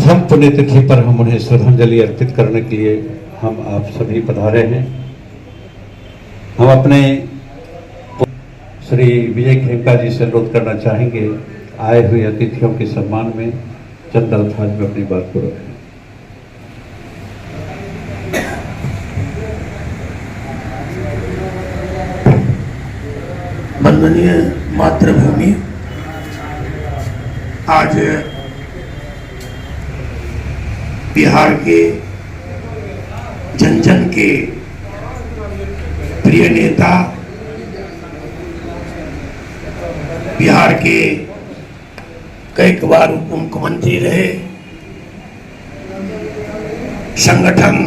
प्रथम पुण्यतिथि पर हम उन्हें श्रद्धांजलि अर्पित करने के लिए हम आप सभी पधारे हैं। हम अपने श्री विजय खेमका जी से अनुरोध करना चाहेंगे, आए हुए अतिथियों के सम्मान में चंद अल्फाज में अपनी बात को रखें। वंदनीय मातृभूमि, आज बिहार के जन जन के प्रिय नेता, बिहार के कई बार उप मुख्यमंत्री रहे, संगठन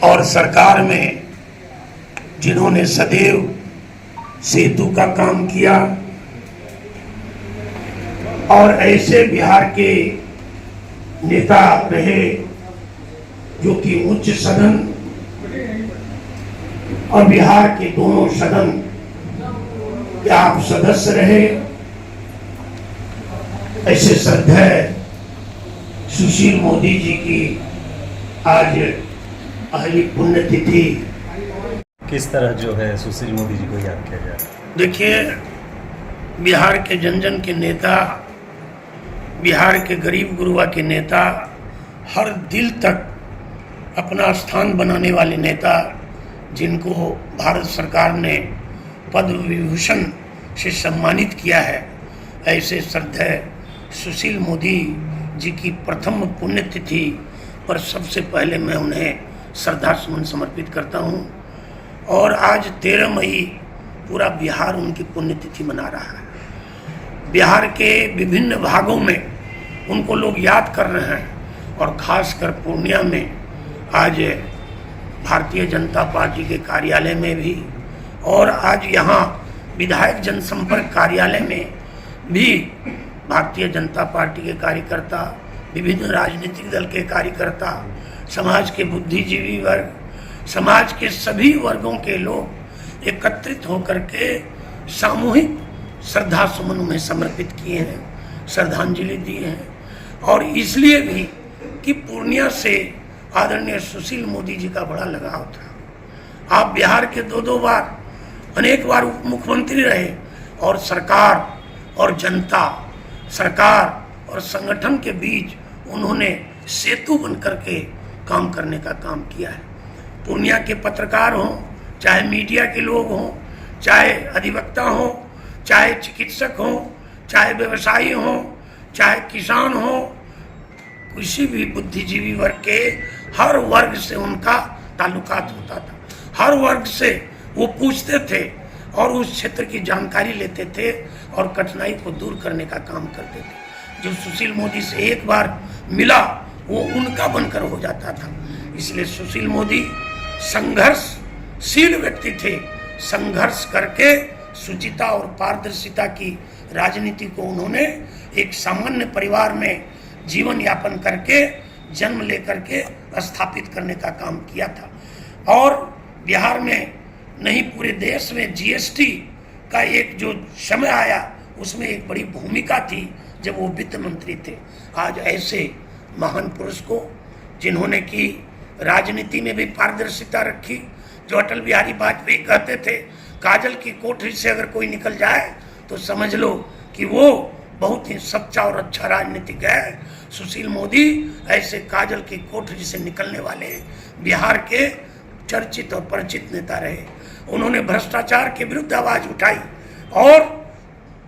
और सरकार में जिन्होंने सदैव सेतु का काम किया, और ऐसे बिहार के नेता रहे जो कि उच्च सदन और बिहार के दोनों सदन के आप सदस्य रहे। ऐसे श्रद्धेय सुशील मोदी जी की आज पहली पुण्यतिथि। किस तरह जो है सुशील मोदी जी को याद किया जाए? देखिए, बिहार के जन जन के नेता, बिहार के गरीब गुरुआ के नेता, हर दिल तक अपना स्थान बनाने वाले नेता, जिनको भारत सरकार ने पद्म विभूषण से सम्मानित किया है, ऐसे श्रद्धेय सुशील मोदी जी की प्रथम पुण्यतिथि पर सबसे पहले मैं उन्हें श्रद्धासुमन समर्पित करता हूँ। और आज 13 मई पूरा बिहार उनकी पुण्यतिथि मना रहा है। बिहार के विभिन्न भागों में उनको लोग याद कर रहे हैं, और खासकर पूर्णिया में आज भारतीय जनता पार्टी के कार्यालय में भी, और आज यहाँ विधायक जनसंपर्क कार्यालय में भी भारतीय जनता पार्टी के कार्यकर्ता, विभिन्न राजनीतिक दल के कार्यकर्ता, समाज के बुद्धिजीवी वर्ग, समाज के सभी वर्गों के लोग एकत्रित होकर के सामूहिक श्रद्धा सुमन उन्हें समर्पित किए हैं, श्रद्धांजलि दी है। और इसलिए भी कि पूर्णिया से आदरणीय सुशील मोदी जी का बड़ा लगाव था। आप बिहार के दो बार, अनेक बार उप मुख्यमंत्री रहे, और सरकार और जनता, सरकार और संगठन के बीच उन्होंने सेतु बनकर के काम करने का काम किया है। पूर्णिया के पत्रकार हों, चाहे मीडिया के लोग हों, चाहे अधिवक्ता हों, चाहे चिकित्सक हों, चाहे व्यवसायी हों, चाहे किसान हों, किसी भी बुद्धिजीवी वर्ग के हर वर्ग से उनका ताल्लुकात होता था। हर वर्ग से वो पूछते थे और उस क्षेत्र की जानकारी लेते थे और कठिनाई को दूर करने का काम करते थे। जो सुशील मोदी से एक बार मिला वो उनका बनकर हो जाता था। इसलिए सुशील मोदी संघर्षशील व्यक्ति थे। संघर्ष करके शुचिता और पारदर्शिता की राजनीति को उन्होंने एक सामान्य परिवार में जीवन यापन करके, जन्म लेकर के स्थापित करने का काम किया था। और बिहार में नहीं, पूरे देश में जीएसटी का एक जो समय आया, उसमें एक बड़ी भूमिका थी जब वो वित्त मंत्री थे। आज ऐसे महान पुरुष को, जिन्होंने की राजनीति में भी पारदर्शिता रखी, जो अटल बिहारी वाजपेयी कहते थे, काजल की कोठरी से अगर कोई निकल जाए तो समझ लो कि वो बहुत ही सच्चा और अच्छा राजनीतिक है। सुशील मोदी ऐसे काजल की कोठरी से निकलने वाले बिहार के चर्चित और परिचित नेता रहे। उन्होंने भ्रष्टाचार के विरुद्ध आवाज उठाई और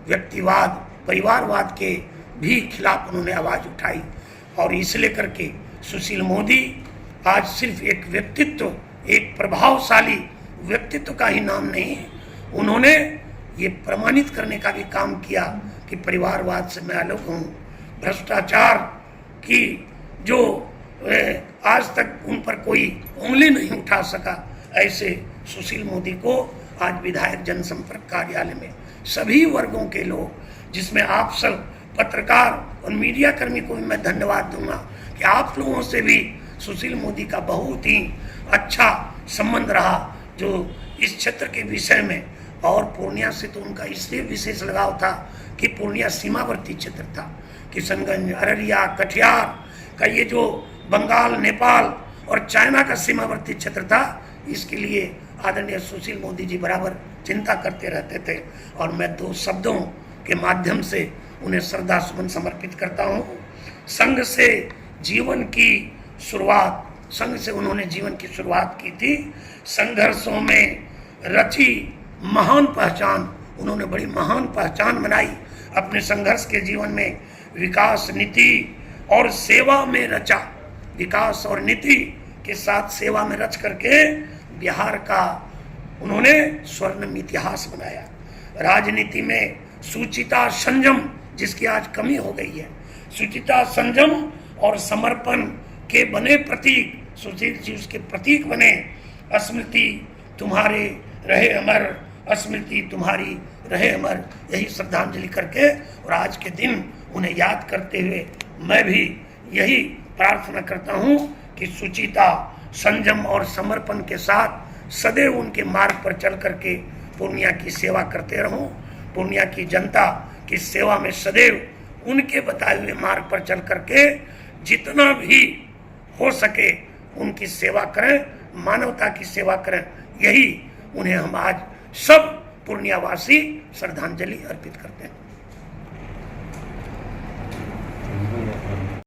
व्यक्तिवाद, परिवारवाद के भी खिलाफ उन्होंने आवाज उठाई। और इसलिए करके सुशील मोदी आज सिर्फ एक व्यक्तित्व, एक प्रभावशाली व्यक्तित्व का ही नाम नहीं, उन्होंने ये प्रमाणित करने का भी काम किया कि परिवारवाद से मैं अलग हूँ। भ्रष्टाचार की जो आज तक उन पर कोई उंगली नहीं उठा सका, ऐसे सुशील मोदी को आज विधायक जनसंपर्क कार्यालय में सभी वर्गों के लोग, जिसमें आप सब पत्रकार और मीडिया कर्मी को भी मैं धन्यवाद दूंगा कि आप लोगों से भी सुशील मोदी का बहुत ही अच्छा संबंध रहा, जो इस क्षेत्र के विषय में। और पूर्णिया से तो उनका इसलिए विशेष लगाव था कि पूर्णिया सीमावर्ती क्षेत्र था, किशनगंज, अररिया, कटिहार का ये जो बंगाल, नेपाल और चाइना का सीमावर्ती क्षेत्र था, इसके लिए आदरणीय सुशील मोदी जी बराबर चिंता करते रहते थे। और मैं 2 शब्दों के माध्यम से उन्हें श्रद्धा सुमन समर्पित करता हूँ। संघ से जीवन की शुरुआत, संघ से उन्होंने जीवन की शुरुआत की थी। संघर्षों में रची महान पहचान, उन्होंने बड़ी महान पहचान बनाई अपने संघर्ष के जीवन में। विकास, नीति और सेवा में रचा, विकास और नीति के साथ सेवा में रच करके बिहार का उन्होंने स्वर्णिम इतिहास बनाया। राजनीति में सुचिता, संयम, जिसकी आज कमी हो गई है, सुचिता, संयम और समर्पण के बने प्रतीक, सुशील जी उसके प्रतीक बने। स्मृति तुम्हारे रहे अमर, स्मृति तुम्हारी रहे अमर, यही श्रद्धांजलि करके और आज के दिन उन्हें याद करते हुए मैं भी यही प्रार्थना करता हूँ कि सुचिता, संयम और समर्पण के साथ सदैव उनके मार्ग पर चल करके पूर्णिया की सेवा करते रहूं। पूर्णिया की जनता की सेवा में सदैव उनके बताए हुए मार्ग पर चल करके जितना भी हो सके उनकी सेवा करें, मानवता की सेवा करें। यही उन्हें हम आज सब पूर्णियावासी श्रद्धांजलि अर्पित करते हैं।